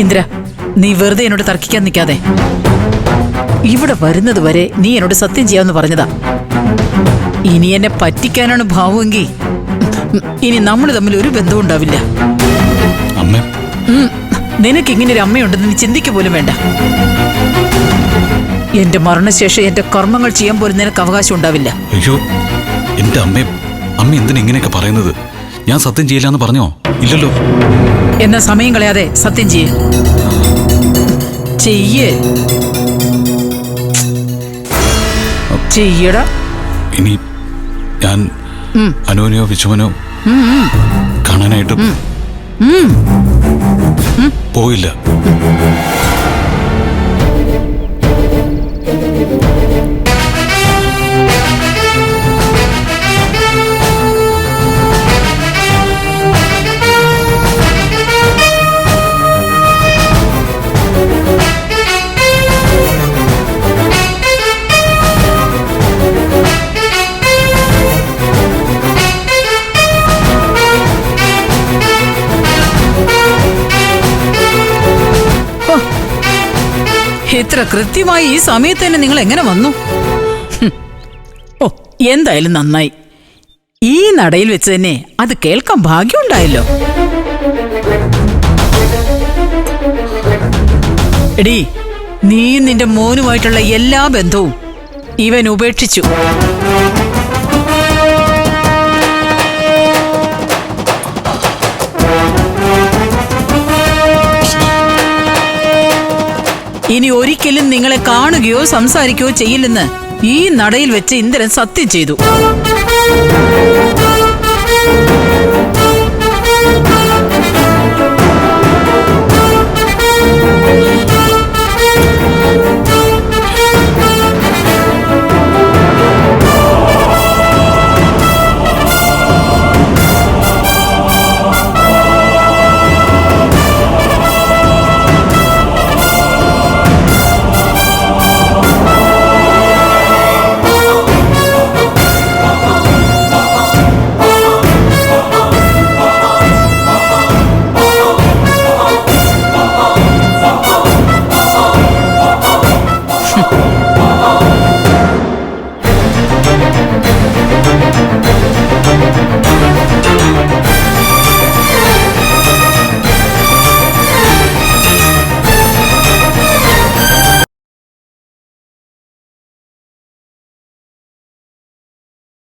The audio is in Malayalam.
ഇന്ദ്ര, നീ വെറുതെ എന്നോട് തർക്കിക്കാൻ നിൽക്കാതെ. ഇവിടെ വരുന്നത് വരെ നീ എന്നോട് സത്യം ചെയ്യാമെന്ന് പറഞ്ഞതാ. ഇനി എന്നെ പറ്റിക്കാനാണ് ഭാവമെങ്കിൽ ഇനി നമ്മൾ തമ്മിൽ ഒരു ബന്ധവും ഉണ്ടാവില്ല. നിനക്ക് ഇങ്ങനെ ഒരു അമ്മയുണ്ടെന്ന് നീ ചിന്തിക്ക പോലും വേണ്ട. എന്റെ മരണശേഷം എന്റെ കർമ്മങ്ങൾ ചെയ്യാൻ പോലും നിനക്ക് അവകാശം ഉണ്ടാവില്ല. അയ്യോ, എന്റെ അമ്മ എന്തിനാ ഇങ്ങനെയൊക്കെ പറയുന്നത്? ഞാൻ സത്യം ചെയ്യില്ല എന്ന് പറഞ്ഞോ? ഇല്ലല്ലോ. എന്നാ സമയം കളയാതെ സത്യം ചെയ്യടാ. ഇനി ഞാൻ അനുവിനെയോ വിശ്വനോ കാണാനായിട്ട് പോയില്ല. ഇത്ര കൃത്യമായി ഈ സമയത്ത് തന്നെ നിങ്ങൾ എങ്ങനെ വന്നു? ഓ, എന്തായാലും നന്നായി. ഈ നടയിൽ വെച്ച് തന്നെ അത് കേൾക്കാൻ ഭാഗ്യമുണ്ടായല്ലോ. എടീ, നീയും നിന്റെ മോനുമായിട്ടുള്ള എല്ലാ ബന്ധവും ഇവൻ ഉപേക്ഷിച്ചു. ഇനി ഒരിക്കലും നിങ്ങളെ കാണുകയോ സംസാരിക്കുകയോ ചെയ്യില്ലെന്ന് ഈ നടയിൽ വെച്ച് ഇന്ദ്രൻ സത്യം ചെയ്തു.